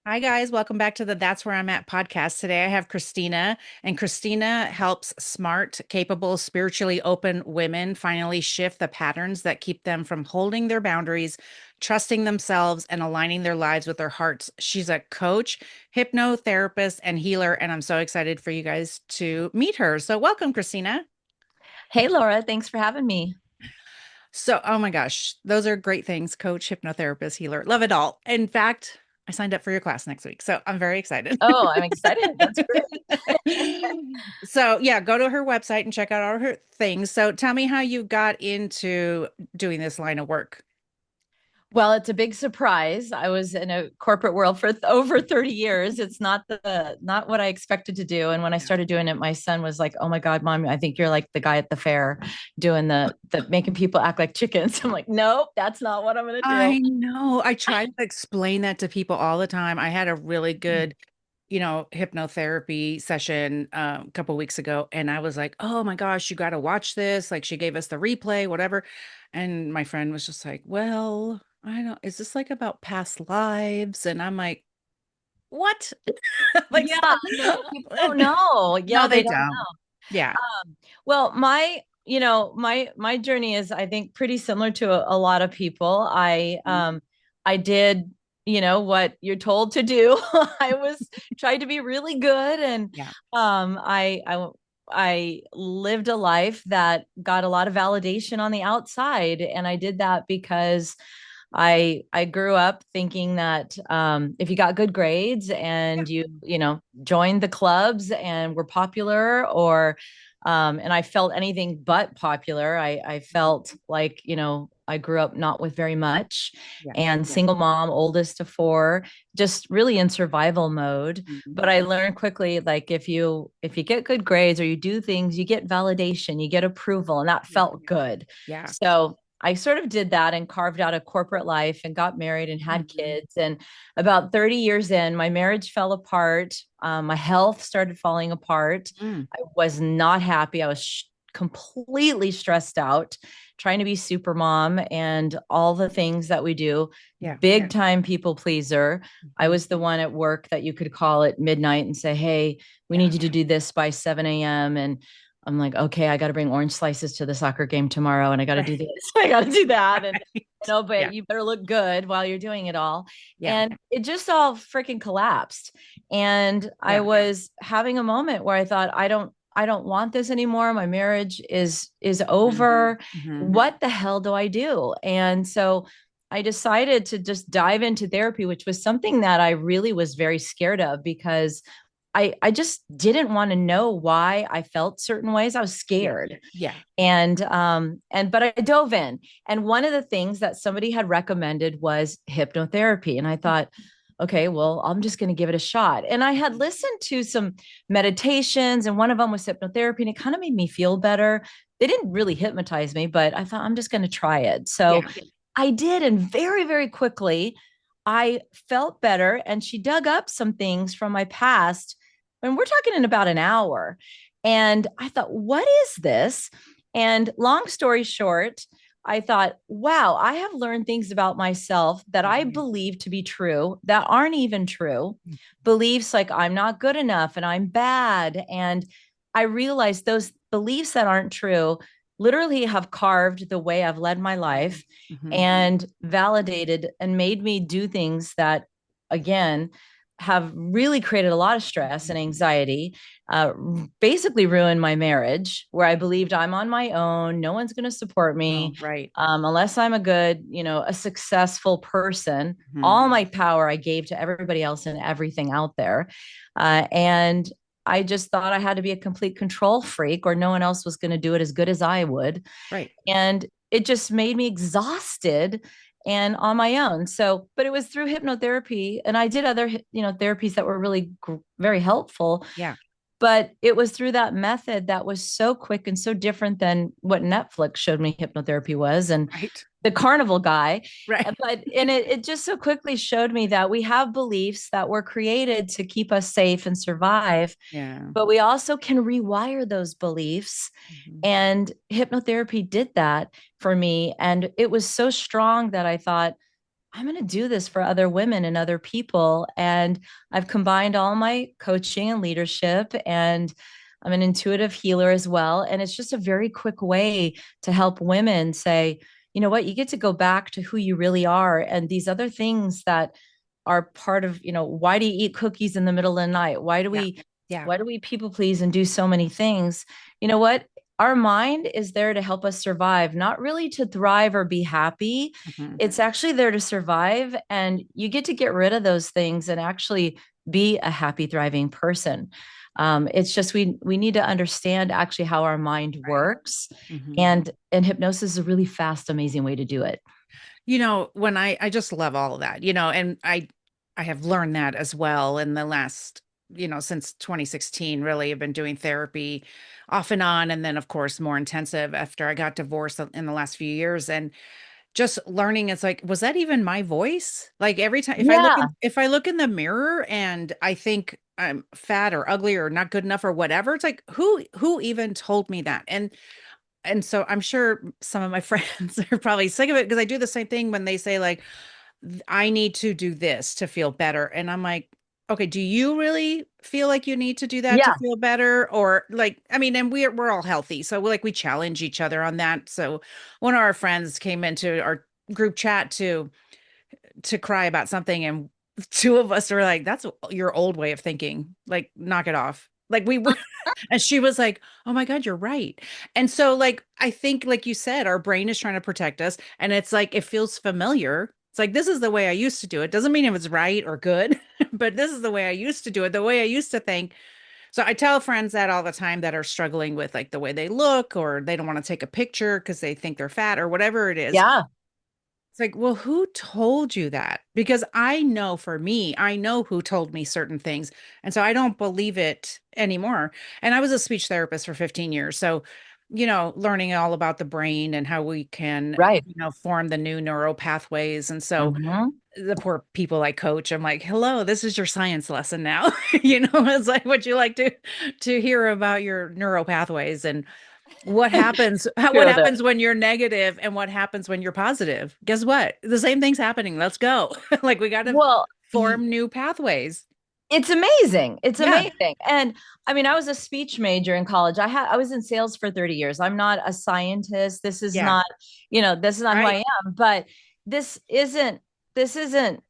Hi, guys. Welcome back to the That's Where I'm At podcast. Today I have Christina, and Christina helps smart, capable, spiritually open women finally shift the patterns that keep them from holding their boundaries, trusting themselves, and aligning their lives with their hearts. She's a coach, hypnotherapist, and healer, and I'm so excited for you guys to meet her. So, welcome, Christina. Hey, Laura, thanks for having me. So, oh my gosh, those are great things. Coach, hypnotherapist, healer, love it all. In fact, I signed up for your class next week, so I'm very excited. Oh, I'm excited. That's great. So, yeah, go to her website and check out all her things. So, tell me how you got into doing this line of work. Well, it's a big surprise. I was in a corporate world for over 30 years. It's not what I expected to do. And when I started doing it, my son was like, "Oh my God, mom, I think you're like the guy at the fair doing the making people act like chickens." I'm like, "Nope, that's not what I'm gonna do." I know. I try to explain that to people all the time. I had a really good, hypnotherapy session a couple weeks ago, and I was like, "Oh my gosh, you got to watch this." Like she gave us the replay, whatever. And my friend was just like, "Well, I don't, is this like about past lives?" And I'm like, "What?" Like, Yeah, stop. no, people don't know. No, Yeah, they they don't don't. know. Yeah. Well, my journey is, I think, pretty similar to a lot of people. I did, what you're told to do. I was tried to be really good, and Yeah. um, I I I lived a life that got a lot of validation on the outside, and I did that because I grew up thinking that if you got good grades and you joined the clubs and were popular, or and I felt anything but popular. I felt like I grew up not with very much, Yeah. and single mom, oldest of four, just really in survival mode. Mhm. But I learned quickly, like if you get good grades or you do things, you get validation, you get approval, and that Yeah. felt good. Yeah. So I sort of did that and carved out a corporate life and got married and had Mhm. kids. And about 30 years in, my marriage fell apart. My health started falling apart. Mm. I was not happy. I was completely stressed out, trying to be super mom and all the things that we do. Yeah. Big time people pleaser. I Mhm. was the one at work that you could call at midnight and say, "Hey, we Yeah. need you to do this by 7 a.m." And I'm like, "Okay, I got to bring orange slices to the soccer game tomorrow, and I got to do Right. this, I got to do that." And Right. but Yeah. you better look good while you're doing it all. Yeah. And it just all freaking collapsed. And I Yeah. was having a moment where I thought, I don't want this anymore. My marriage is Mhm. over. Mhm. What the hell do I do? And so I decided to just dive into therapy, which was something that I really was very scared of because I just didn't want to know why I felt certain ways. I was Yeah. scared. Yeah. And but I dove in. And one of the things that somebody had recommended was hypnotherapy. And I thought, okay, well, I'm just going to give it a shot. And I had listened to some meditations, and one of them was hypnotherapy, and it kind of made me feel better. They didn't really hypnotize me, but I thought I'm just going to try it. So Yeah. I did. And very, very quickly, I felt better. And she dug up some things from my past. And we're talking in about an hour. And I thought, what is this? And long story short, I thought, wow, I have learned things about myself that I Mhm. believe to be true that aren't even true. Beliefs like I'm not good enough and I'm bad. And I realized those beliefs that aren't true literally have carved the way I've led my life Mhm. and validated and made me do things that, again, have really created a lot of stress and anxiety, uh, basically ruined my marriage where I believed I'm on my own. No one's going to support Oh, me right. unless I'm a good, a successful person. Mhm. All my power I gave to everybody else and everything out there. And I just thought I had to be a complete control freak or no one else was going to do it as good as I would. Right. And it just made me exhausted and on my own. So, but it was through hypnotherapy, and I did other, therapies that were really very helpful. Yeah. But it was through that method that was so quick and so different than what Netflix showed me hypnotherapy was. And Right. the carnival guy. Right. But it just so quickly showed me that we have beliefs that were created to keep us safe and survive, Yeah. but we also can rewire those beliefs. Mhm. And hypnotherapy did that for me. And it was so strong that I thought, I'm going to do this for other women and other people. And I've combined all my coaching and leadership, and I'm an intuitive healer as well. And it's just a very quick way to help women say, you know what, you get to go back to who you really are. And these other things that are part of, why do you eat cookies in the middle of the night? Why do Yeah. we, Yeah. why do we people please and do so many things? You know what? Our mind is there to help us survive, not really to thrive or be happy. Mhm. It's actually there to survive. And you get to get rid of those things and actually be a happy, thriving person. It's just we need to understand actually how our mind Right. works, Mhm. and hypnosis is a really fast, amazing way to do it. When I just love all of that, and I have learned that as well in the last, since 2016, really. I've been doing therapy off and on, and then of course more intensive after I got divorced in the last few years. And just learning, it's like, was that even my voice? Like every time Yeah. if I look in the mirror and I think I'm fat or ugly or not good enough or whatever, it's like, who even told me that? And so I'm sure some of my friends are probably sick of it, because I do the same thing when they say like, I need to do this to feel better. And I'm like, okay, do you really feel like you need to do that to Yeah. feel better? Or like, I mean, and we're all healthy. So we challenge each other on that. So one of our friends came into our group chat to cry about something, and two of us are like, that's your old way of thinking. Like, knock it off. Like and she was like, "Oh my God, you're right." And so, like, I think, like you said, our brain is trying to protect us, and it's like it feels familiar. It's like, this is the way I used to do it. Doesn't mean if it's right or good, but this is the way I used to do it, the way I used to think. So I tell friends that all the time that are struggling with like the way they look, or they don't want to take a picture because they think they're fat or whatever it is. Yeah. It's like, well, who told you that? Because I know, for me, I know who told me certain things. And so I don't believe it anymore. And I was a speech therapist for 15 years. So, learning all about the brain and how we can, Right. form the new neural pathways. And so Mhm. the poor people I coach, I'm like, hello, this is your science lesson now. It's like, would you like to hear about your neural pathways and what Go there. happens when you're negative and what happens when you're positive? Guess what? The same thing's happening. Let's go. Like, we got to Well, form new pathways. it's amazing. It's Yeah. amazing. And I mean, I was a speech major in college. I was in sales for 30 years. I'm not a scientist. This is Yeah. not, this is not who I Right. am, but this isn't this isn't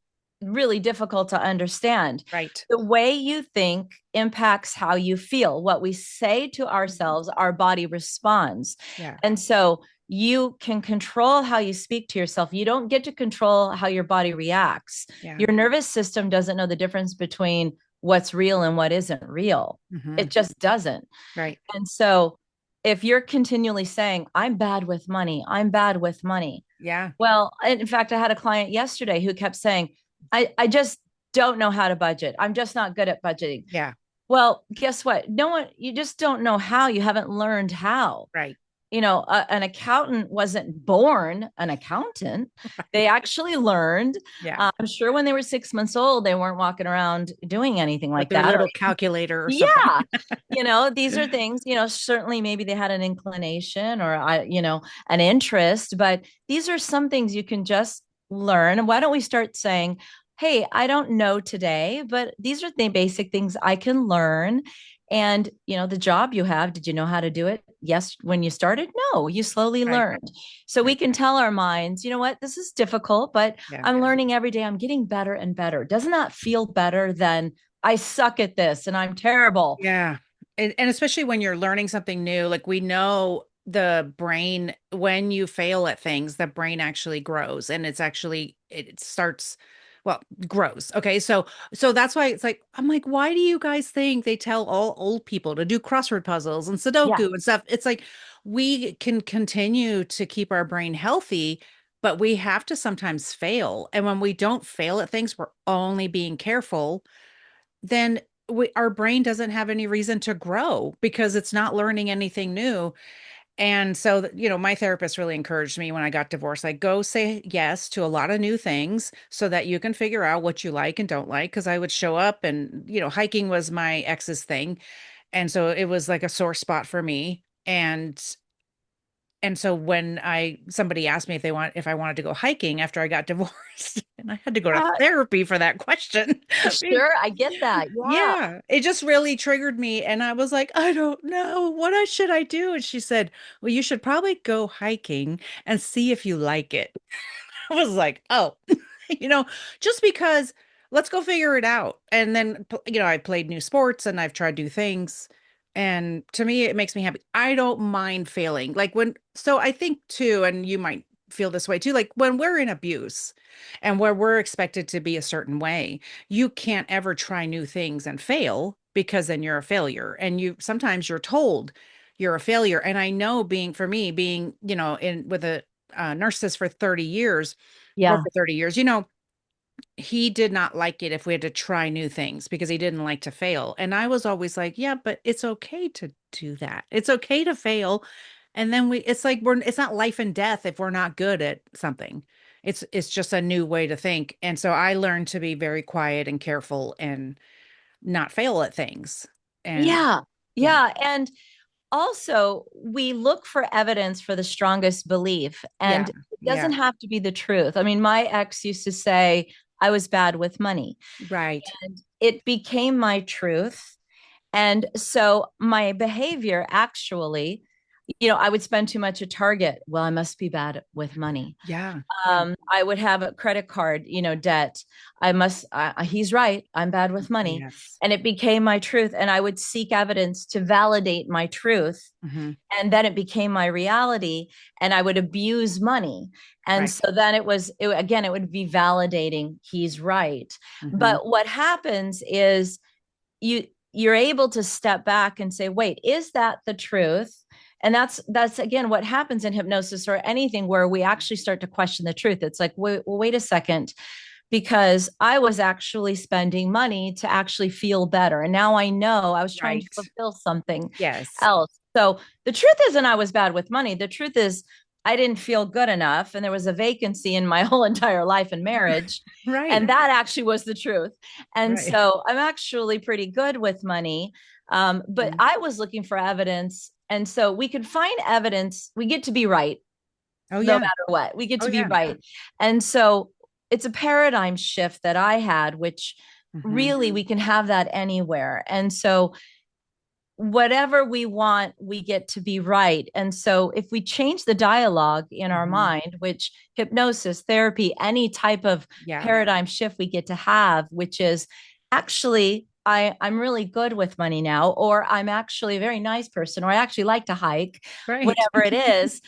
really difficult to understand. Right. The way you think impacts how you feel. What we say to Mhm. ourselves, our body responds. Yeah. And so you can control how you speak to yourself. You don't get to control how your body reacts. Yeah. Your nervous system doesn't know the difference between what's real and what isn't real. Hmm. It just doesn't. Right. And so if you're continually saying, I'm bad with money, I'm bad with money. Yeah. Well, in fact, I had a client yesterday who kept saying, I just don't know how to budget. I'm just not good at budgeting. Yeah. Well, guess what? No one, you just don't know how. You haven't learned how. Right. An accountant wasn't born an accountant. They actually learned. Yeah. I'm sure when they were 6 months old, they weren't walking around doing anything With like their that. Or, little calculator or something. yeah, these are things, certainly maybe they had an inclination or, an interest, but these are some things you can just learn. Why don't we start saying, hey, I don't know today, but these are the basic things I can learn. And, the job you have, did you know how to do it? Yes. When you started? No, you slowly Right. learned. So we Right. can tell our minds, you know what, this is difficult, but Yeah. I'm learning every day. I'm getting better and better. Doesn't that feel better than I suck at this and I'm terrible? Yeah. And especially when you're learning something new, like, we know the brain, when you fail at things, the brain actually grows, and it starts, well, grows. Okay. So that's why it's like, I'm like, why do you guys think they tell all old people to do crossword puzzles and Yeah. Sudoku and stuff? It's like, we can continue to keep our brain healthy, but we have to sometimes fail. And when we don't fail at things, we're only being careful, then our brain doesn't have any reason to grow because it's not learning anything new. And so, my therapist really encouraged me when I got divorced, like, go say yes to a lot of new things so that you can figure out what you like and don't like. Cause I would show up and, hiking was my ex's thing. And so it was like a sore spot for me. And And so when somebody asked me if I wanted to go hiking after I got divorced, and I had to go to Uh, therapy for that question. sure, I get that. Yeah. Yeah, it just really triggered me. And I was like, I don't know. Should I do? And she said, well, you should probably go hiking and see if you like it. I was like, oh, you know, just because let's go figure it out. And then, I played new sports and I've tried new things. And to me, it makes me happy. I don't mind failing. So I think too, and you might feel this way too, like when we're in abuse and where we're expected to be a certain way, you can't ever try new things and fail because then you're a failure. And sometimes you're told you're a failure. And I know for me, being, in with a narcissist for 30 years, Yeah. over 30 years, he did not like it if we had to try new things because he didn't like to fail. And I was always like, yeah, but it's okay to do that. It's okay to fail. And then it's like, it's not life and death if we're not good at something. It's just a new way to think. And so I learned to be very quiet and careful and not fail at things. And Yeah. yeah, Yeah. And also, we look for evidence for the strongest belief, yeah, and it yeah, doesn't have to be the truth. I mean, my ex used to say I was bad with money, right, and it became my truth. And so my behavior actually, I would spend too much at Target. Well, I must be bad with money. yeah, yeah, I would have a credit card, debt. He's right. I'm bad with money. yes, And it became my truth. And I would seek evidence to validate my truth. hmm, And then it became my reality, and I would abuse money. And right, so then again, it would be validating he's right. hmm, But what happens is you're able to step back and say, wait, is that the truth? And that's again what happens in hypnosis or anything where we actually start to question the truth. It's like, wait a second, because I was actually spending money to actually feel better. And now I know I was trying to right, fulfill something yes, else. So the truth isn't I was bad with money. The truth is I didn't feel good enough. And there was a vacancy in my whole entire life and marriage. right, And that actually was the truth. And right. so I'm actually pretty good with money. But Mhm. I was looking for evidence. And so we could find evidence. We get to be right Oh no yeah. matter what. We get Oh to be yeah. right. And so it's a paradigm shift that I had, which Hmm. really we can have that anywhere. And so whatever we want, we get to be right. And so if we change the dialogue in our Hmm. mind, which hypnosis, therapy, any type of Yeah. paradigm shift we get to have, which is actually, I'm really good with money now, or I'm actually a very nice person, or I actually like to hike, Right. whatever it is,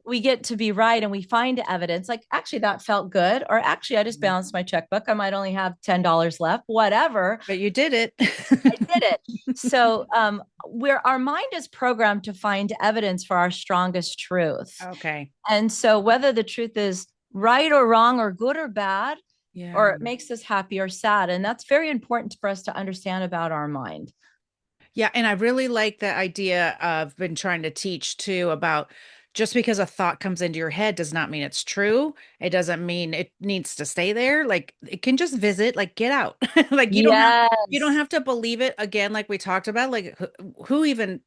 we get to be right and we find evidence like, actually, that felt good, or actually, I just Mhm. balanced my checkbook. I might only have $10 left, whatever. But you did it. I did it. So where our mind is programmed to find evidence for our strongest truth. Okay. And so whether the truth is right or wrong or good or bad, or Yeah. it makes us happy or sad. And that's very important for us to understand about our mind. Yeah, and I really like the idea of been trying to teach too about just because a thought comes into your head does not mean it's true. It doesn't mean it needs to stay there. Like it can just visit, like get out. Like you don't Yes. have to believe it again, like we talked about. Like who even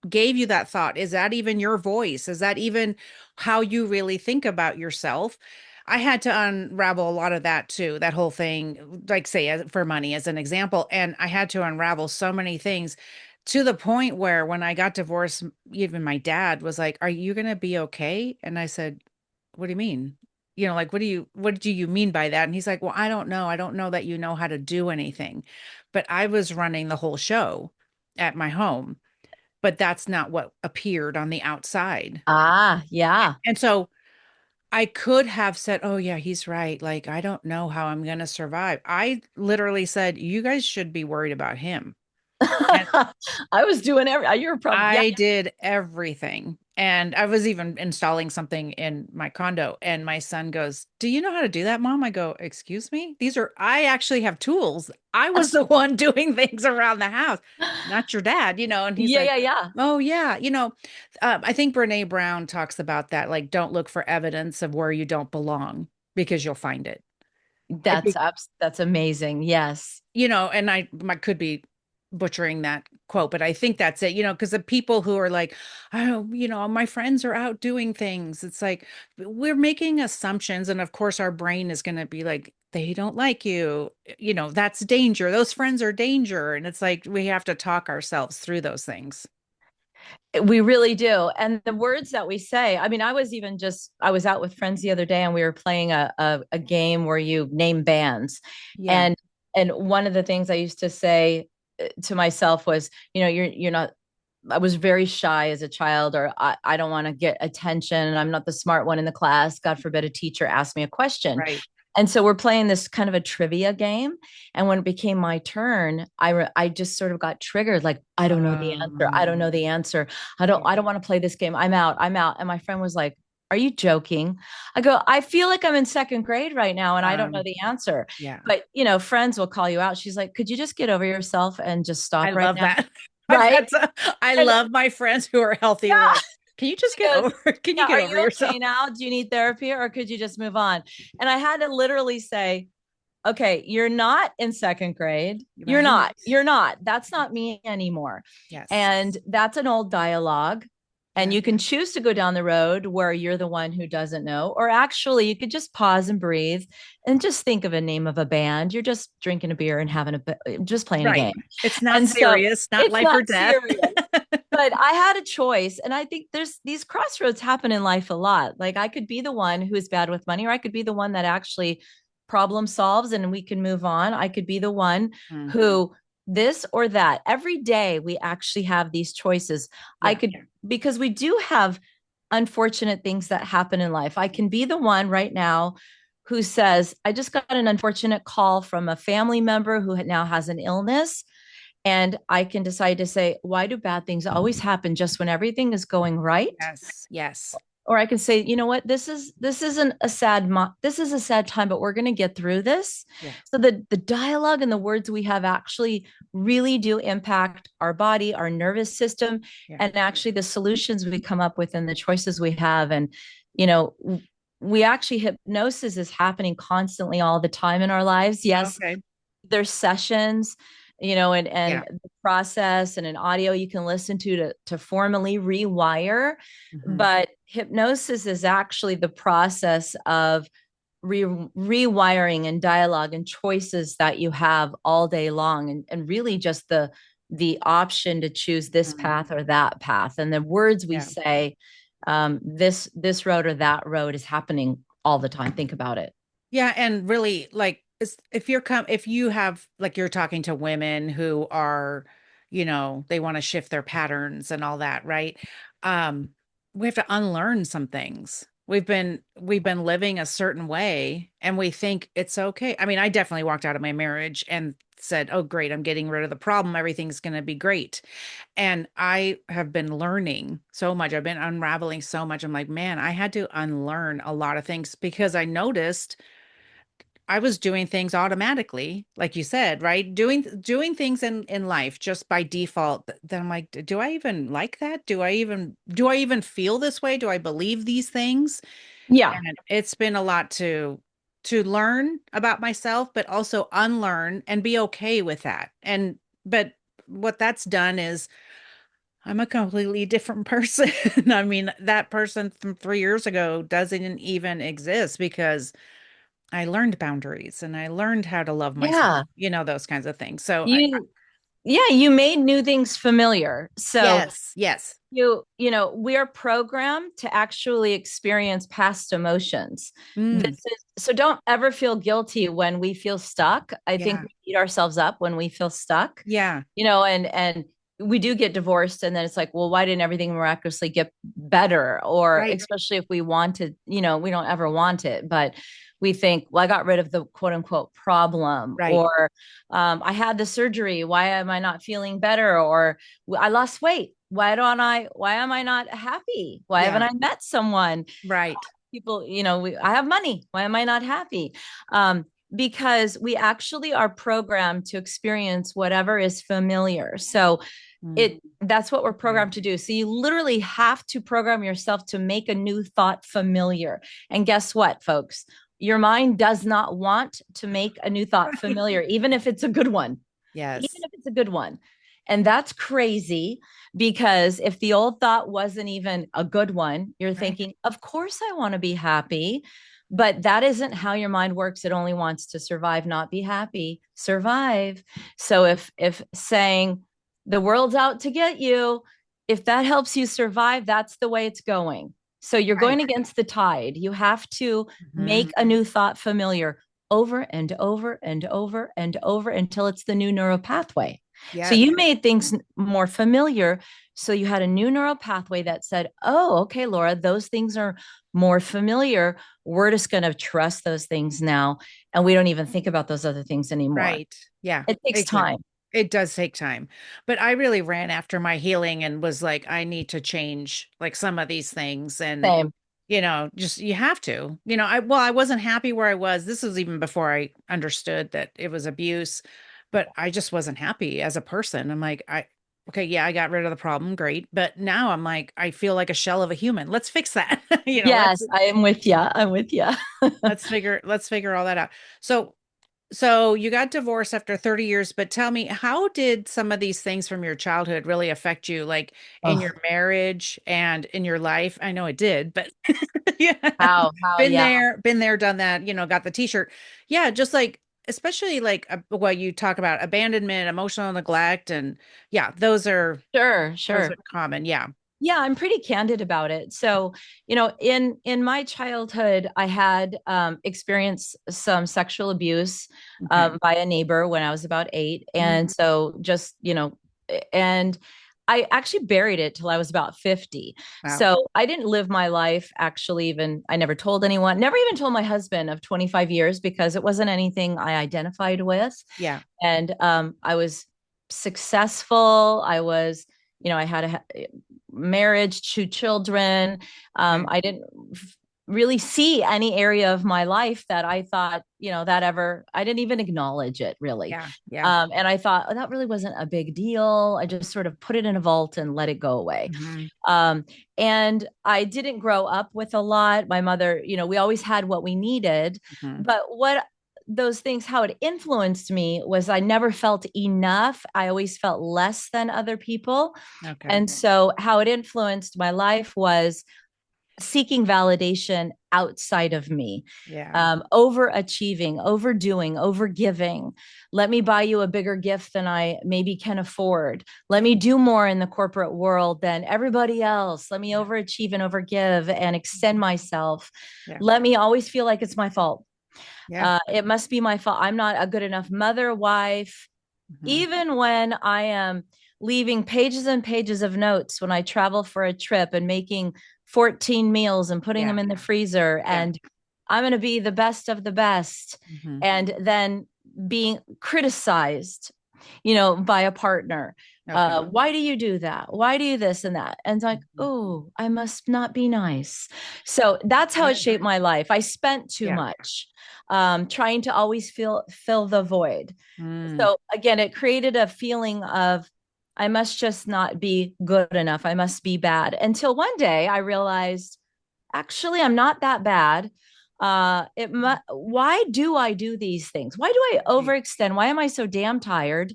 gave you that thought? Is that even your voice? Is that even how you really think about yourself? I had to unravel a lot of that too, that whole thing, like say for money as an example. And I had to unravel so many things to the point where when I got divorced, even my dad was like, "Are you going to be okay?" And I said, "What do you mean? Like what do you mean by that?" And he's like, "Well, I don't know. I don't know that you know how to do anything." But I was running the whole show at my home, but that's not what appeared on the outside. Ah, yeah. And so I could have said, "Oh yeah, he's right. Like I don't know how I'm going to survive." I literally said, "You guys should be worried about him." And I was doing you're probably, yeah. I did everything. And I was even installing something in my condo. And my son goes, "Do you know how to do that, Mom?" I go, "Excuse me? I actually have tools. I was the one doing things around the house, not your dad, And he's Yeah, like, yeah, yeah. "Oh, yeah." I think Brene Brown talks about that. Like, don't look for evidence of where you don't belong because you'll find it. I That's amazing. Yes. and I could be butchering that quote, but I think that's it, because the people who are like, oh, my friends are out doing things. It's like we're making assumptions. And of course, our brain is going to be like, they don't like you. That's danger. Those friends are danger. And it's like we have to talk ourselves through those things. We really do. And the words that we say, I mean, I was out with friends the other day and we were playing a game where you name bands. Yeah. And one of the things I used to say to myself was, you're not, I was very shy as a child, or I don't want to get attention. And I'm not the smart one in the class. God forbid a teacher asked me a question. Right. And so we're playing this kind of a trivia game. And when it became my turn, I just sort of got triggered. Like, I don't know the answer. I don't know the answer. I don't want to play this game. I'm out. I'm out. And my friend was like, are you joking? I go, I feel like I'm in second grade right now and I don't know the answer. Yeah. But, friends will call you out. She's like, could you just get over yourself and just I stop right love now? that. Right. I And love my friends who are healthy. yeah, Like, can you just get over? Can you yeah, get are over you yourself? okay now? Do you need therapy or could you just move on? And I had to literally say, okay, you're not in second grade. You're Right. not. You're not. That's not me anymore. Yes. And that's an old dialogue. And Yeah. you can choose to go down the road where you're the one who doesn't know, or actually you could just pause and breathe and just think of a name of a band. You're just drinking a beer and just playing a Right. game. It's not And so serious, not it's life or not death. serious. But I had a choice. And I think there's these crossroads happen in life a lot. Like I could be the one who is bad with money, or I could be the one that actually problem solves and we can move on. I could be the one Mm. who this or that. Every day we actually have these choices. I Yeah. could, because we do have unfortunate things that happen in life. I can be the one right now who says, I just got an unfortunate call from a family member who now has an illness. And I can decide to say, why do bad things always happen just when everything is going right? Yes. Yes. Or I can say, you know what, this is a sad time, but we're going to get through this. Yeah. So the dialogue and the words we have actually really do impact our body, our nervous system, Yeah. and actually the solutions we come up with and the choices we have. And we actually, hypnosis is happening constantly all the time in our lives. Yes, Okay. there's sessions, and Yeah. the process and an audio you can listen to formally rewire. Mhm. But hypnosis is actually the process of rewiring and dialogue and choices that you have all day long, and really just the option to choose this path or that path. And the words we say, this road or that road, is happening all the time. Think about it. Yeah. And really, like, if you have, like, you're talking to women who are, they want to shift their patterns and all that, right? Um, we have to unlearn some things. We've been living a certain way and we think it's okay. I mean, I definitely walked out of my marriage and said, oh, great, I'm getting rid of the problem. Everything's going to be great. And I have been learning so much. I've been unraveling so much. I'm like, man, I had to unlearn a lot of things because I noticed I was doing things automatically, like you said, right? Doing things in life just by default. Then I'm like, do I even like that? Do I even feel this way? Do I believe these things? Yeah. And it's been a lot to learn about myself, but also unlearn and be okay with that. But what that's done is I'm a completely different person. I mean, that person from 3 years ago doesn't even exist because I learned boundaries and I learned how to love myself, Yeah. those kinds of things. So You yeah, you made new things familiar. So yes, yes. we are programmed to actually experience past emotions. Mm, So don't ever feel guilty when we feel stuck. I think yeah, we beat ourselves up when we feel stuck, yeah, and we do get divorced, and then it's like, well, why didn't everything miraculously get better? Or right, especially if we wanted, we don't ever want it, but we think, well, I got rid of the quote unquote problem, right. or I had the surgery. Why am I not feeling better? Or I lost weight. Why am I not happy? Why haven't Yeah, I met someone? right. People, I have money. Why am I not happy? Because we actually are programmed to experience whatever is familiar. So Mm, that's what we're okay. programmed to do. So you literally have to program yourself to make a new thought familiar. And guess what, folks? Your mind does not want to make a new thought Right. familiar, even if it's a good one. Even Yes. if it's a good one. And that's crazy, because if the old thought wasn't even a good one, you're Right. thinking, of course I want to be happy. But that isn't how your mind works. It only wants to survive, not be happy. Survive. So if saying the world's out to get you, if that helps you survive, that's the way it's going. So you're Right. going against the tide. You have to Mhm. make a new thought familiar over and over and over and over until it's the new neural pathway. So Yes. you made things more familiar. So you had a new neural pathway that said, oh, okay, Laura, those things are more familiar. We're just going to trust those things now. And we don't even think about those other things anymore. Right. Yeah. It takes Exactly. time. It does take time. But I really ran after my healing and was like, I need to change like some of these things. And, Same. just you have to. I wasn't happy where I was. This was even before I understood that it was abuse, but I just wasn't happy as a person. I'm like, okay, yeah, I got rid of the problem. Great. But now I'm like, I feel like a shell of a human. Let's fix that. Let's Yes, I am with you. I'm with you. let's figure all that out. So you got divorced after 30 years, but tell me, how did some of these things from your childhood really affect you, like in Oh, your marriage and in your life? I know it did, but yeah, yeah. been there, done that, got the t-shirt. Yeah, just like, especially like what you talk about, abandonment, emotional neglect, and yeah, Sure, those sure. are common. Yeah. Yeah, I'm pretty candid about it. So, in my childhood, I had experienced some sexual abuse Okay. by a neighbor when I was about 8, Mm. and so just and I actually buried it till I was about 50. Wow. So I didn't live my life actually. Even I never told anyone, never even told my husband of 25 years, because it wasn't anything I identified with. Yeah. And I was successful. I had a marriage, 2 children. Okay. I didn't really see any area of my life that I thought, I didn't even acknowledge it really. Yeah. Yeah. And I thought, oh, that really wasn't a big deal. I just sort of put it in a vault and let it go away. Hmm. Um, and I didn't grow up with a lot. My mother, we always had what we needed. Hmm. But those things, how it influenced me was I never felt enough. I always felt less than other people. Okay. And so, how it influenced my life was seeking validation outside of me, Yeah. overachieving, overdoing, overgiving. Let me buy you a bigger gift than I maybe can afford. Let me do more in the corporate world than everybody else. Let me Yeah. overachieve and overgive and extend myself. Yeah. Let me always feel like it's my fault. Yeah. It must be my fault. I'm not a good enough mother, wife. Hmm. Even when I am leaving pages and pages of notes when I travel for a trip and making 14 meals and putting Yeah. them in the freezer, Yeah. and I'm going to be the best of the best, Hmm. and then being criticized, by a partner. Okay. Why do you do that? Why do you this and that? And it's like, Mhm. oh, I must not be nice. So that's how it Yeah. shaped my life. I spent too Yeah. much trying to always fill the void. Mm. So again, it created a feeling of I must just not be good enough. I must be bad. Until one day I realized, actually, I'm not that bad. Why do I do these things? Why do I overextend? Why am I so damn tired?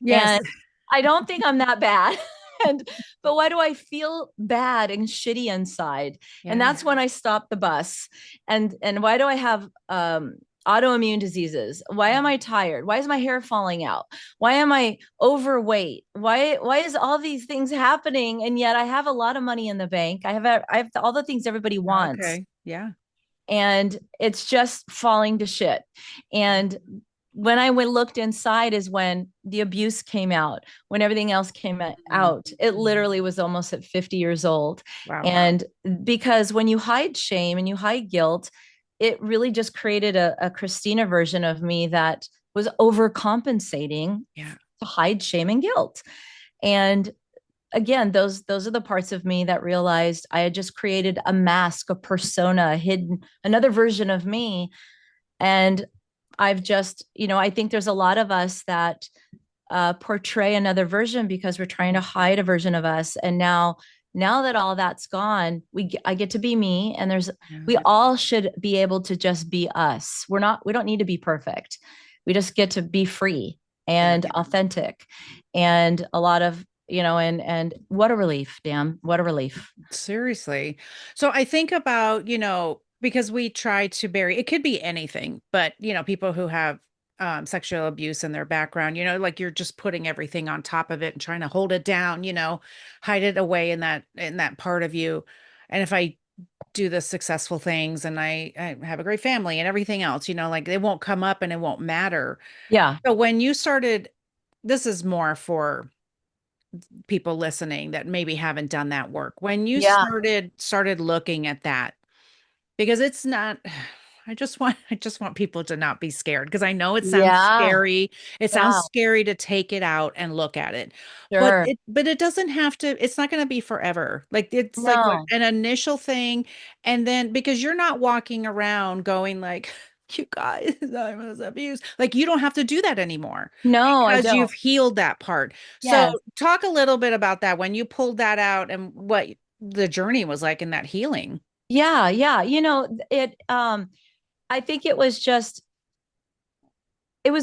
Yes. And I don't think I'm that bad. and but why do I feel bad and shitty inside? And Yeah. that's when I stopped the bus. And why do I have autoimmune diseases? Why am I tired? Why is my hair falling out? Why am I overweight? Why is all these things happening? And yet I have a lot of money in the bank. I have all the things everybody wants, Okay. Yeah. and it's just falling to shit. And when I went looked inside is when the abuse came out, when everything else came Mm. out. It literally was almost at 50 years old. Wow. And because when you hide shame and you hide guilt, it really just created a Christina version of me that was overcompensating Yeah. to hide shame and guilt. And again, those are the parts of me that realized I had just created a mask, a persona, a hidden another version of me. And I've just, I think there's a lot of us that portray another version because we're trying to hide a version of us. And now that all that's gone, I get to be me, and Yeah. we all should be able to just be us. We don't need to be perfect. We just get to be free Yeah. and authentic, and a lot of, and what a relief, damn, what a relief. Seriously. So I think about, because we try to bury, it could be anything, but, people who have sexual abuse in their background, like you're just putting everything on top of it and trying to hold it down, hide it away in that part of you. And if I do the successful things and I have a great family and everything else, like it won't come up and it won't matter. Yeah. So when you started, this is more for people listening that maybe haven't done that work. When you Yeah. started looking at that, because it's not I just want people to not be scared because I know it sounds Yeah. scary. It sounds Yeah. scary to take it out and look at it. But Sure. it doesn't have to, it's not going to be forever. Like it's like No. an initial thing, and then because you're not walking around going like, you guys, I was abused. Like you don't have to do that anymore No, I because don't. you've healed that part. So Yes. talk a little bit about that when you pulled that out and what the journey was like in that healing. Yeah. Yeah. I think it was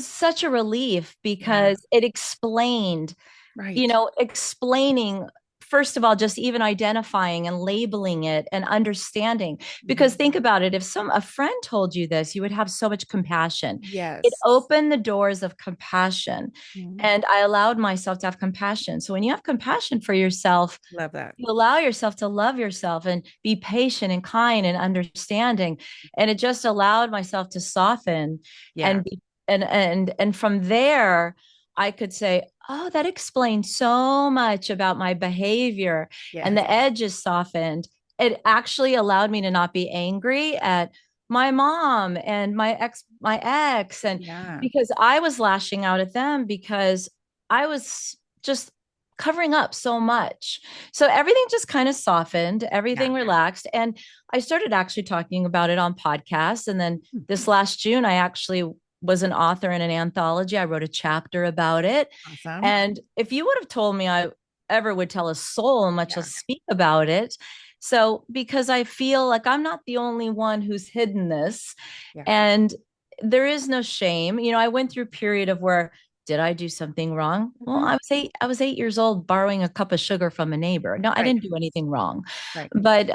such a relief Yeah, because it explained, right. explaining, first of all, just even identifying and labeling it and understanding. Because Mhm. think about it, if a friend told you this, you would have so much compassion. It Yes. opened the doors of compassion. Mhm. And I allowed myself to have compassion. So when you have compassion for yourself, Love that. you allow yourself to love yourself and be patient and kind and understanding. And it just allowed myself to soften Yeah. and be, and from there I could say, oh, that explains so much about my behavior, and Yes. the edge is softened. It actually allowed me to not be angry at my mom and my ex, and Yeah. because I was lashing out at them because I was just covering up so much. So everything just kind of softened, Yeah. everything relaxed. And I started actually talking about it on podcasts. And then Mhm. this last June, I actually was an author in an anthology. I wrote a chapter about it. Awesome. And if you would have told me I ever would tell a soul, much Yeah. less speak about it. So, because I feel like I'm not the only one who's hidden this, Yeah. and there is no shame. I went through a period of where, did I do something wrong? Well, Mhm. I was 8 years old borrowing a cup of sugar from a neighbor. No, I Right. didn't do anything wrong. Right. But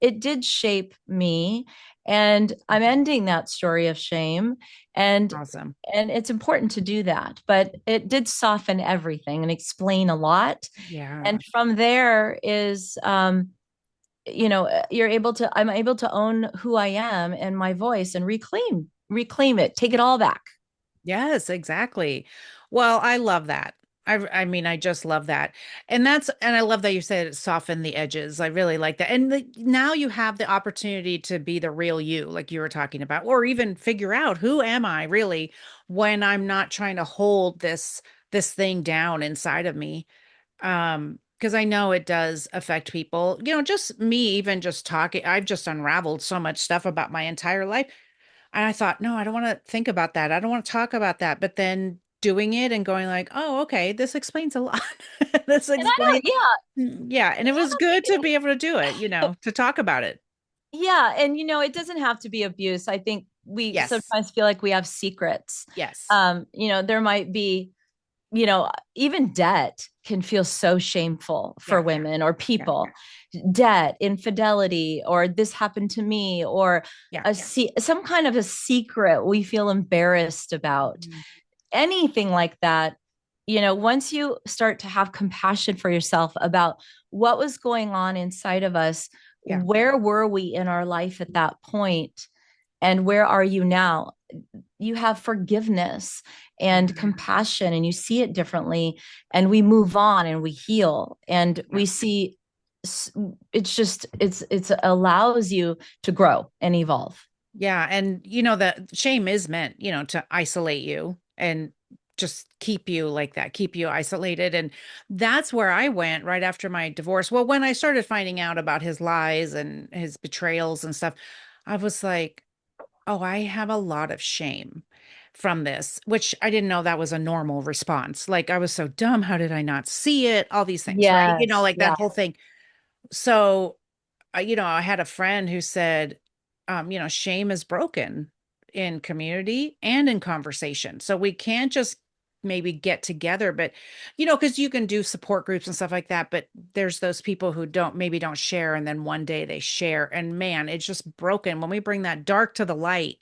it did shape me, and I'm Mhm. ending that story of shame, and Awesome. it's important to do that. But it did soften everything and explain a lot. Yeah. And from there is I'm able to own who I am and my voice and reclaim it, take it all back. Yes, exactly. Well, I love that. I mean, I just love that. And I love that you said soften the edges. I really like that. And now you have the opportunity to be the real you, like you were talking about, or even figure out who am I really when I'm not trying to hold this thing down inside of me. Because I know it does affect people. Just me even just talking, I've just unraveled so much stuff about my entire life. And I thought, no, I don't want to think about that. I don't want to talk about that. But then doing it and going like, oh, okay, this explains a lot. This And I explains, don't, yeah, yeah. And it I was don't think good to be able to do it, to talk about it. yeah, and it doesn't have to be abuse. I think we Yes. sometimes feel like we have secrets. Yes. There might be, even debt can feel so shameful for Yeah. women or Yeah. people. Debt, infidelity, or this happened to me, or Yeah. some kind of a secret we feel embarrassed about. Mhm. Anything like that, once you start to have compassion for yourself about what was going on inside of us, Yeah. where were we in our life at that point, and where are you now? You have forgiveness Yeah. and compassion, and you see it differently, and we move on and we heal, and Yeah. we see it's allows you to grow and evolve. Yeah. And that shame is meant, to isolate you and just keep you like that, keep you isolated. And that's where I went right after my divorce. Well, when I started finding out about his lies and his betrayals and stuff, I was like, oh, I have a lot of shame from this, which I didn't know that was a normal response. Like I was so dumb. How did I not see it? All these things, right? Yes. Like that Yeah. whole thing. So I had a friend who said, shame is broken in community and in conversation. So we can't just maybe get together, but because you can do support groups and stuff like that, but there's those people who don't share, and then one day they share, and man, it's just broken when we bring that dark to the light.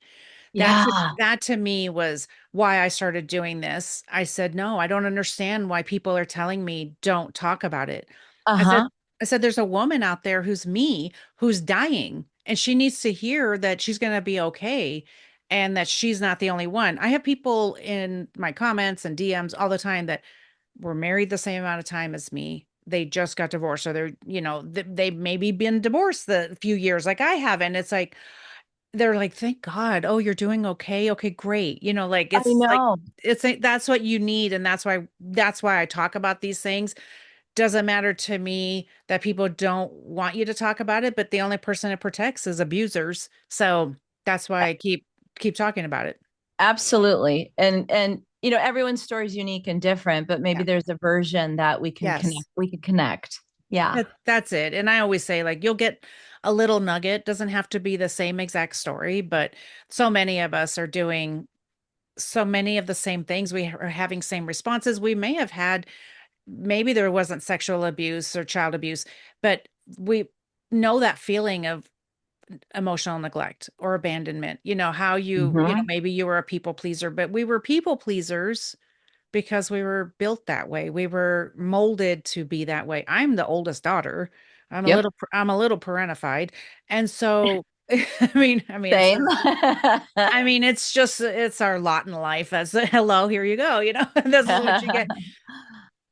Yeah. That to me was why I started doing this. I said, no, I don't understand why people are telling me don't talk about it. I said, Uh-huh. I said, there's a woman out there who's me, who's dying, and she needs to hear that she's going to be okay and that she's not the only one. I have people in my comments and DMs all the time that were married the same amount of time as me. They just got divorced. So they've maybe been divorced the few years like I have. And it's like, they're like, thank God. Oh, you're doing okay. Okay, great. I know. It's like that's what you need. And that's why I talk about these things. Doesn't matter to me that people don't want you to talk about it, but the only person it protects is abusers. So that's why I keep talking about it. Absolutely. And everyone's story is unique and different, but maybe Yeah. there's a version that Yes. we can connect. Yeah. That's it. And I always say, like, you'll get a little nugget. Doesn't have to be the same exact story, but so many of us are doing so many of the same things. We are having same responses. We may have had, maybe there wasn't sexual abuse or child abuse, but we know that feeling of emotional neglect or abandonment. How Mhm. maybe you were a people pleaser, but we were people pleasers because we were built that way. We were molded to be that way. I'm the oldest daughter. Yep. I'm a little parentified. And so I mean it's Same. just it's our lot in life. As hello, here you go, this is what you get.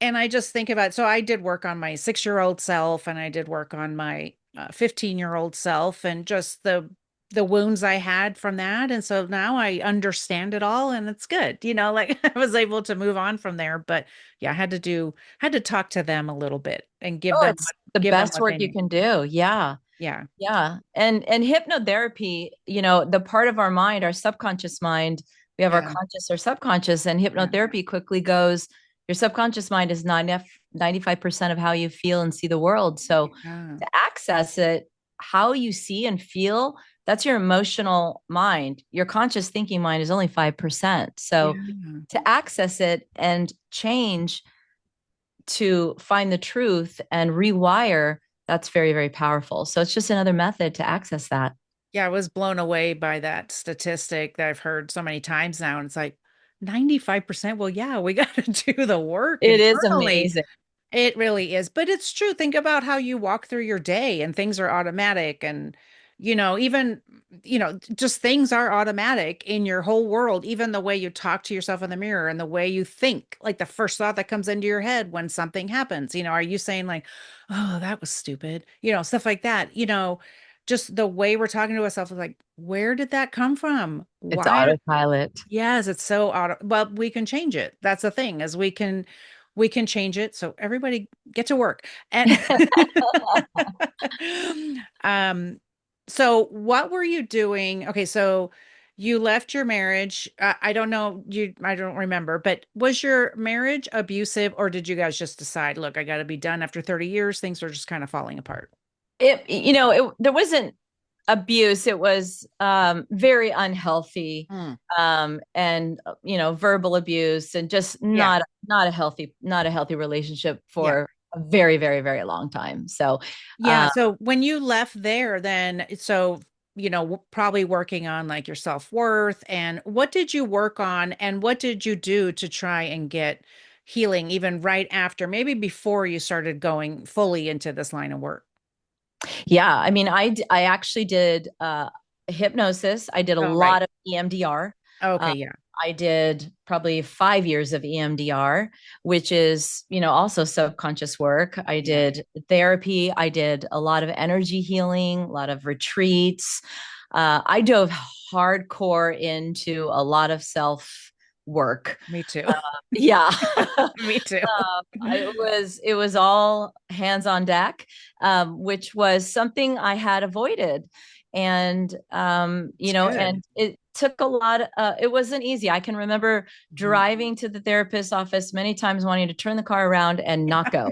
And I just think about, so I did work on my 6-year-old self, and I did work on my 15-year-old self, and just the wounds I had from that. And so now I understand it all, and it's good, like I was able to move on from there. But yeah, had to talk to them a little bit and Oh, it's the give them best what work they you need. can do. Yeah. Yeah. Yeah. And hypnotherapy, the part of our mind, our subconscious mind, we have our Yeah. conscious or subconscious, and Yeah. hypnotherapy quickly goes, your subconscious mind is 95% of how you feel and see the world. So Yeah. to access it, how you see and feel, that's your emotional mind. Your conscious thinking mind is only 5%. So Yeah. to access it and change to find the truth and rewire, that's very, very powerful. So it's just another method to access that. Yeah, I was blown away by that statistic that I've heard so many times now. And it's like 95%. Well, yeah, we got to do the work It is internally. amazing. It really is. But it's true. Think about how you walk through your day and things are automatic. And, even, just things are automatic in your whole world, even the way you talk to yourself in the mirror and the way you think, like the first thought that comes into your head when something happens. Are you saying, like, oh, that was stupid, stuff like that, just the way we're talking to ourselves is like, where did that come from? It's Why? autopilot. Yes, it's so auto. Well, we can change it. That's the thing, is we can change it. So everybody get to work. And um, so what were you doing? Okay, so you left your marriage. I don't know, I don't remember, but was your marriage abusive, or did you guys just decide, look, I got to be done after 30 years? Things are just kind of falling apart. There wasn't abuse. It was very unhealthy, Mm, and verbal abuse, and just yeah. not a healthy relationship Yeah. for a very, very, very long time. So Yeah. So when you left there, then, so, probably working on like your self-worth, and what did you work on and what did you do to try and get healing even right after, maybe before you started going fully into this line of work? yeah, I mean, I actually did hypnosis. I did a Oh, right. lot of EMDR. Okay. Uh, Yeah. I did probably 5 years of EMDR, which is, also subconscious work. I Yeah. did therapy. I did a lot of energy healing, a lot of retreats. I dove hardcore into a lot of self work. Me too. Yeah. Me too. It was all hands on deck, which was something I had avoided. And It's good. and it took a lot. It wasn't easy. I can remember Mhm. driving to the therapist's office many times, wanting to turn the car around and not go.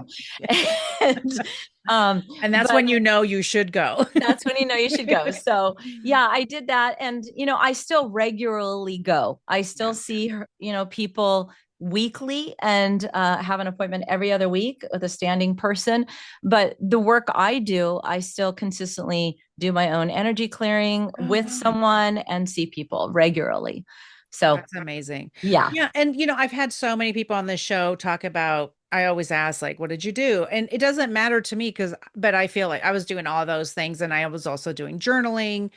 And And that's but when you should go. that's when you should go. So yeah, I did that. And I still regularly go. I still Yeah. see her, people weekly and have an appointment every other week with a standing person. But the work I do, I still consistently do my own energy clearing Oh, with wow. someone and see people regularly. So, That's amazing. yeah. Yeah. And, I've had so many people on this show talk about, I always ask, like, what did you do? And it doesn't matter to me but I feel like I was doing all those things. And I was also doing journaling.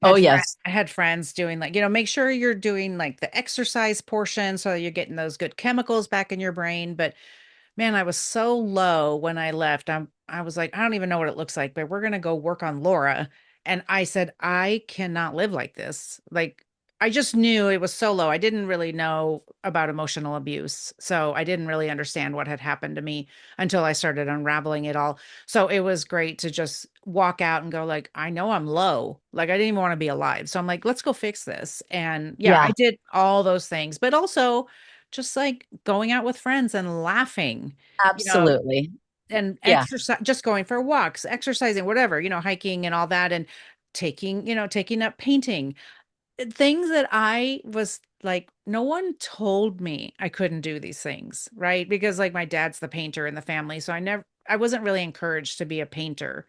Oh, I yes. had friends doing like, make sure you're doing like the exercise portion so you're getting those good chemicals back in your brain. But man, I was so low when I left. I was like, I don't even know what it looks like, but we're gonna go work on Laura. And I said, I cannot live like this. Like, I just knew it was so low. I didn't really know about emotional abuse. So I didn't really understand what had happened to me until I started unraveling it all. So it was great to just walk out and go, like, I know I'm low. Like, I didn't even want to be alive. So I'm like, let's go fix this. And yeah, I Yeah, did all those things, but also just like going out with friends and laughing, you know, absolutely. and Yeah. exercise, just going for walks, exercising, whatever, hiking and all that, and taking up painting, things that I was like, no one told me I couldn't do these things, right? Because like my dad's the painter in the family. So I wasn't really encouraged to be a painter.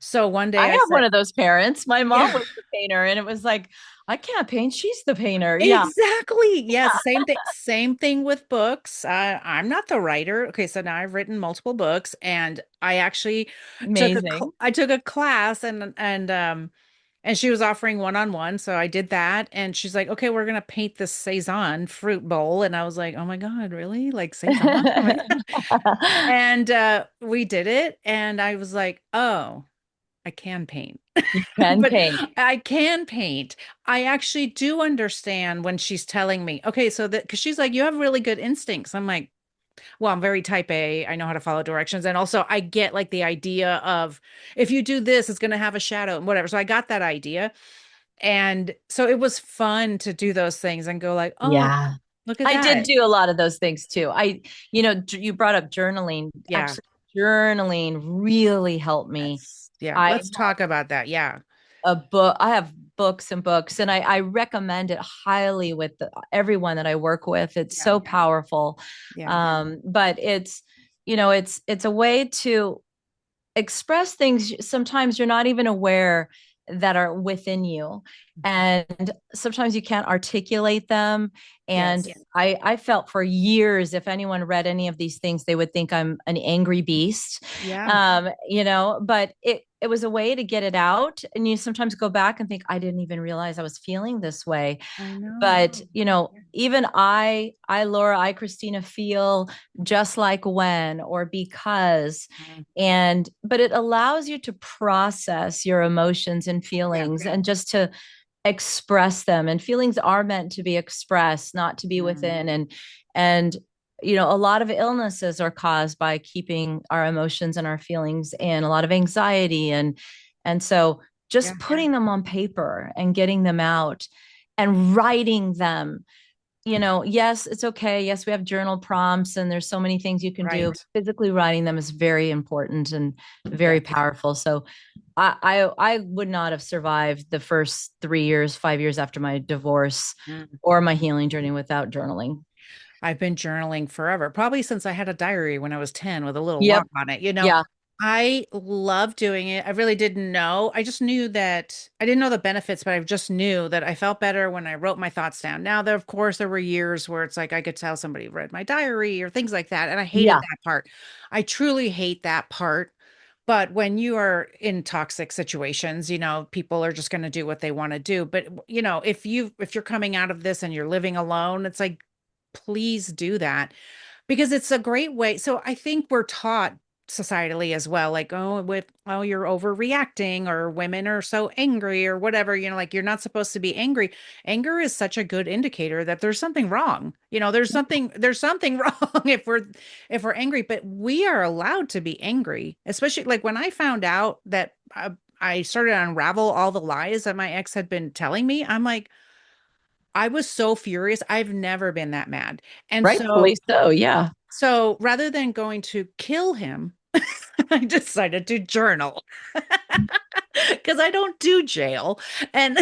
So one I day I have said, one of those parents. My mom yeah. was the painter, and it was like, I can't paint. She's the painter. Yeah. Exactly. Yes. Same thing. Same thing with books. I'm not the writer. Okay. So now I've written multiple books, and I actually Amazing. I took a class, and she was offering one-on-one. So I did that. And she's like, okay, we're going to paint this Cezanne fruit bowl. And I was like, oh my God, really? Like Cezanne? Oh my God. And we did it. And I was like, oh, I can paint. You can But paint. I can paint. I actually do understand when she's telling me, okay, so that because she's like, you have really good instincts. I'm like, well, I'm very type A. I know how to follow directions. And also, I get like the idea of if you do this, it's going to have a shadow and whatever. So I got that idea. And so it was fun to do those things and go, like, oh, Yeah. look at I did that. do a lot of those things too. You brought up journaling. Yeah. Actually, journaling really helped me. Yeah. I Let's talk about that. Yeah. I have books and books, and I recommend it highly with everyone that I work with. It's Yeah. so powerful. Yeah. But it's a way to express things sometimes you're not even aware that are within you, and sometimes you can't articulate them. And Yes. I felt for years, if anyone read any of these things, they would think I'm an angry beast. Yeah. But it was a way to get it out, and you sometimes go back and think, I didn't even realize I was feeling this way. I know. But even Laura, Christina, feel just like when or because. Mm. But it allows you to process your emotions and Yeah. feelings, and just to express them. And feelings are meant to be expressed, not to be Mm. within. And a lot of illnesses are caused by keeping our emotions and our feelings in, a lot of anxiety. And so Yeah. just putting them on paper and getting them out and writing them. Yes, it's okay. Yes, we have journal prompts, and there's so many things you can do. Right. Physically writing them is very important and very Yes. powerful. So I would not have survived the first 3 years, 5 years after my divorce Mm. or my healing journey without journaling. I've been journaling forever, probably since I had a diary when I was 10 with a little Yep. lock on it. Yeah. I love doing it. I really didn't know. I just knew that I didn't know the benefits, but I just knew that I felt better when I wrote my thoughts down. Now, of course, there were years where it's like I could tell somebody read my diary or things like that. And I hated Yeah. that part. I truly hate that part. But when you are in toxic situations, people are just going to do what they want to do. But, if you're coming out of this and you're living alone, it's like, please do that because it's a great way. So I think we're taught societally as well, like, oh, you're overreacting, or women are so angry, or whatever, like you're not supposed to be angry. Anger is such a good indicator that there's something wrong. There's something wrong if we're angry, but we are allowed to be angry, especially like when I found out that I started to unravel all the lies that my ex had been telling me. I'm like, I was so furious. I've never been that mad. And Rightfully so. Yeah. so rather than going to kill him, I decided to journal because I don't do jail and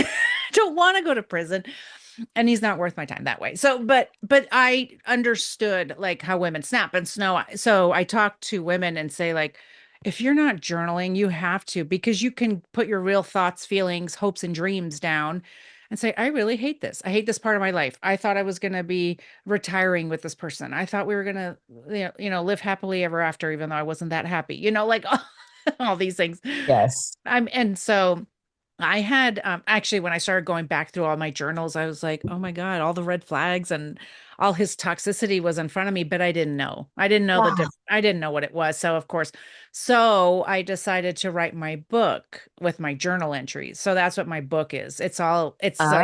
don't want to go to prison. and he's not worth my time that way. So, but I understood like how women snap and snow. So I talk to women and say like, if you're not journaling, you have to, because you can put your real thoughts, feelings, hopes, and dreams down and say, I really hate this. I hate this part of my life. I thought I was going to be retiring with this person. I thought we were going to, live happily ever after, even though I wasn't that happy, like all these things. Yes. And so I had actually, when I started going back through all my journals, I was like, oh my God, all the red flags and all his toxicity was in front of me, but I didn't know. I didn't know Yeah. I didn't know what it was. So of course, so I decided to write my book with my journal entries. So that's what my book is. It's like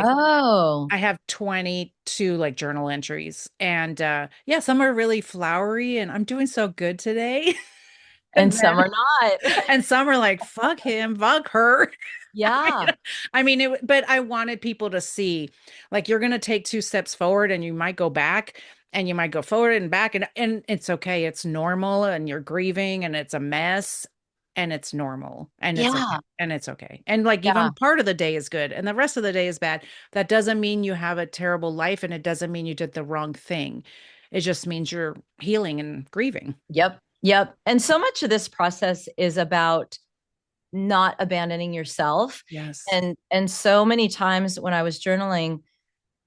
Oh, I have 22 like journal entries, and yeah, some are really flowery and I'm doing so good today. and And some then are not. and some are like, fuck him, fuck her. Yeah. I mean, but I wanted people to see, like, you're going to take two steps forward and you might go back and you might go forward and back, and it's okay. It's normal, and you're grieving and it's a mess, and it's normal, and it's okay. Yeah. And it's okay. And like, Yeah. even part of the day is good and the rest of the day is bad. That doesn't mean you have a terrible life, and it doesn't mean you did the wrong thing. It just means you're healing and grieving. Yep. Yep. And so much of this process is about not abandoning yourself. Yes. And so many times when I was journaling,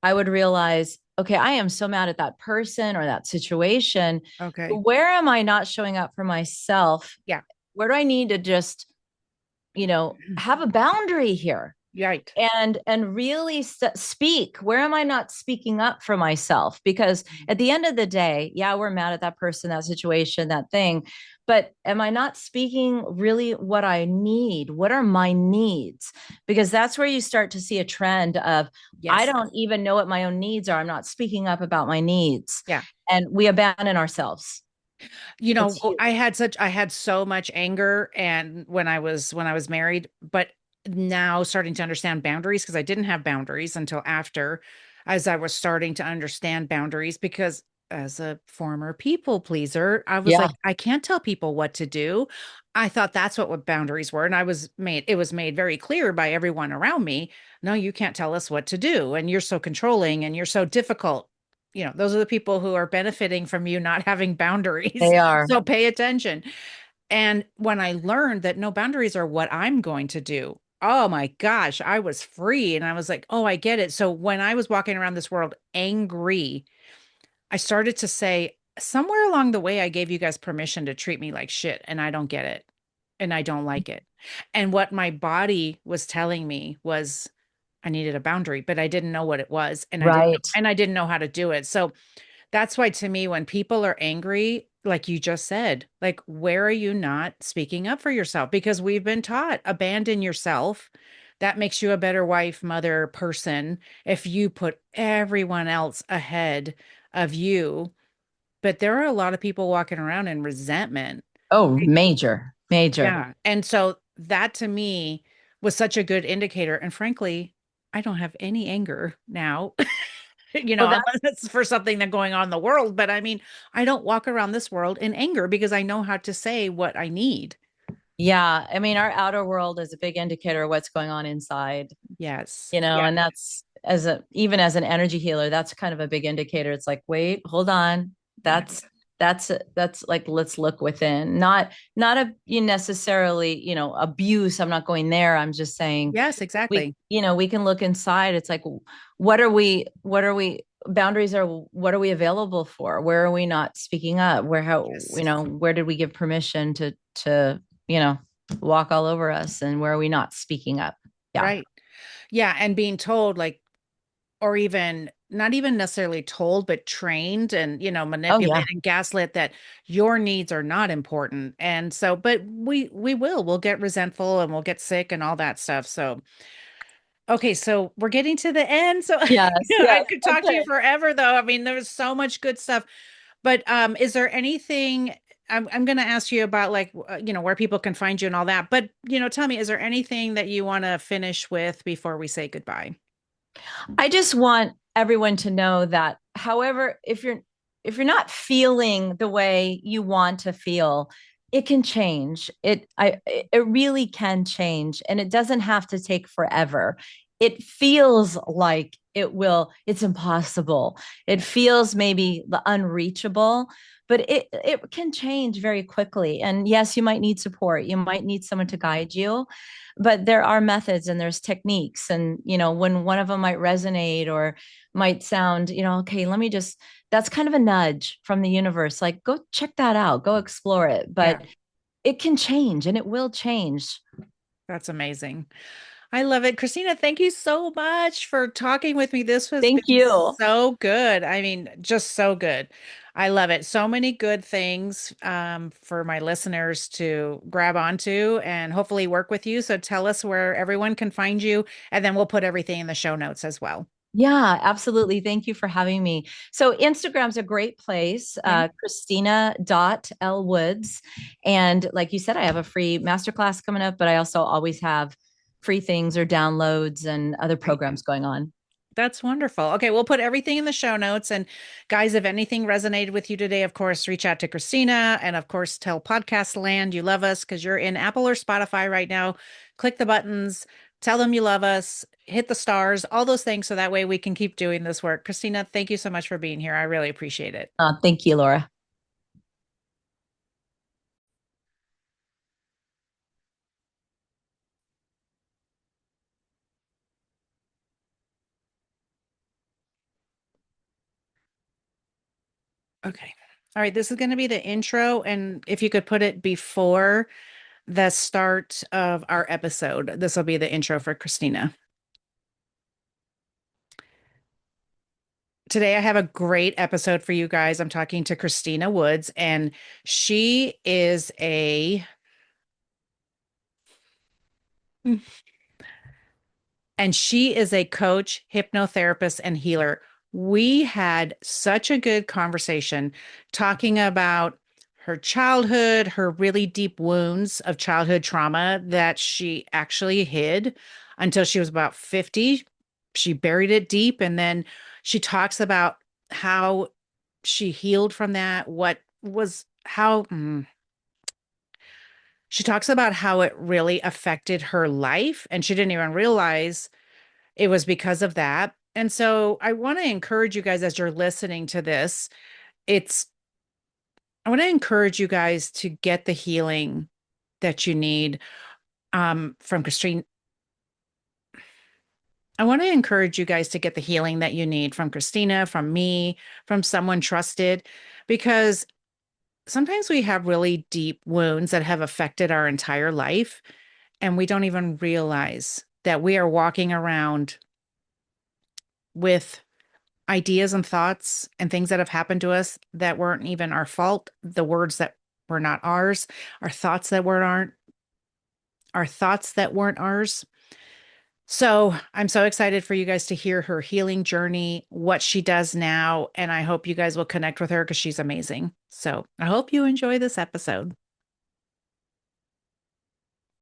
I would realize, okay, I am so mad at that person or that situation. Okay. Where am I not showing up for myself? Yeah. Where do I need to just, have a boundary here? Right. And really speak. Where am I not speaking up for myself? Because at the end of the day, yeah, we're mad at that person, that situation, that thing, but am I not speaking really what I need? What are my needs? Because that's where you start to see a trend of, I Yes. don't even know what my own needs are. I'm not speaking up about my needs, Yeah. and we abandon ourselves. It's huge. I had so much anger, and when I was married, but now starting to understand boundaries, because I didn't have boundaries until after, as I was starting to understand boundaries, because as a former people pleaser, I was Yeah, like, I can't tell people what to do. I thought that's what boundaries were. And it was made very clear by everyone around me. No, you can't tell us what to do. And you're so controlling and you're so difficult. Those are the people who are benefiting from you not having boundaries. they are. So pay attention. And when I learned that no, boundaries are what I'm going to do, oh my gosh, I was free. And I was like, oh, I get it. So when I was walking around this world angry, I started to say, somewhere along the way, I gave you guys permission to treat me like shit, and I don't get it. And I don't like it. And what my body was telling me was I needed a boundary, but I didn't know what it was. Right. And I didn't know how to do it. So that's why, to me, when people are angry, like you just said, like, where are you not speaking up for yourself? Because we've been taught, abandon yourself. That makes you a better wife, mother, person if you put everyone else ahead of you. But there are a lot of people walking around in resentment. Oh, major, major. Yeah. And so that, to me, was such a good indicator. And frankly, I don't have any anger now. Well, that Unless it's for something that's going on in the world. But I mean, I don't walk around this world in anger because I know how to say what I need. Yeah, I mean, our outer world is a big indicator of what's going on inside, Yes. Yeah. and that's even as an energy healer, that's kind of a big indicator. It's like, wait, hold on. Yeah. That's like, let's look within. Not a you necessarily, abuse. I'm not going there. I'm just saying Yes, exactly. we can look inside. It's like, what are we boundaries are what are we available for? Where are we not speaking up? Yes. Where did we give permission to you know, walk all over us, and where are we not speaking up? Yeah. Right. Yeah. And being told, like, or even not even necessarily told, but trained and, Oh yeah. manipulated and gaslit that your needs are not important. And so, but we'll get resentful and we'll get sick and all that stuff. So, okay. So we're getting to the end. So Yes. I Yes. could talk to you Okay. forever though. I mean, there's so much good stuff, but, is there anything I'm going to ask you about, like, where people can find you and all that, but, tell me, is there anything that you want to finish with before we say goodbye? I just want everyone to know that, however, if you're not feeling the way you want to feel, it can change. It really can change, and it doesn't have to take forever. It feels like it's impossible. It feels maybe the unreachable, but it can change very quickly. And yes, you might need support. You might need someone to guide you, but there are methods and there's techniques. And, when one of them might resonate or might sound, okay, that's kind of a nudge from the universe. Like, go check that out, go explore it. Yeah, But it can change and it will change. that's amazing. I love it. Christina, thank you so much for talking with me. This has Thank been you. so good. I mean, just so good. I love it. So many good things for my listeners to grab onto and hopefully work with you. So tell us where everyone can find you, and then we'll put everything in the show notes as well. Yeah, absolutely. Thank you for having me. So Instagram's a great place, Okay. Christina.L.Woods. And like you said, I have a free masterclass coming up, but I also always have free things or downloads and other Great. programs going on. That's wonderful. Okay, we'll put everything in the show notes. And guys, if anything resonated with you today, of course, reach out to Christina, and of course, tell Podcast Land you love us because you're in Apple or Spotify right now. Click the buttons, tell them you love us, hit the stars, all those things so that way we can keep doing this work. Christina, thank you so much for being here. I really appreciate it. Thank you, Laura. Okay. All right, this is going to be the intro. And if you could put it before the start of our episode, this will be the intro for Christina. Today, I have a great episode for you guys. I'm talking to Christina Woods, and she is a coach, hypnotherapist, and healer. We had such a good conversation talking about her childhood, her really deep wounds of childhood trauma that she actually hid until she was about 50. She buried it deep, and then she talks about how she healed from that, what was how she talks about how it really affected her life, and she didn't even realize it was because of that. And so I want to encourage you guys as you're listening to this, it's I want to encourage you guys to get the healing that you need from Christine. I want to encourage you guys to get the healing that you need from Christina, from me, from someone trusted, because sometimes we have really deep wounds that have affected our entire life, and we don't even realize that we are walking around with ideas and thoughts and things that have happened to us that weren't even our fault, the words that were not ours, our thoughts that weren't ours. So I'm so excited for you guys to hear her healing journey, what she does now, and I hope you guys will connect with her because she's amazing. So I hope you enjoy this episode.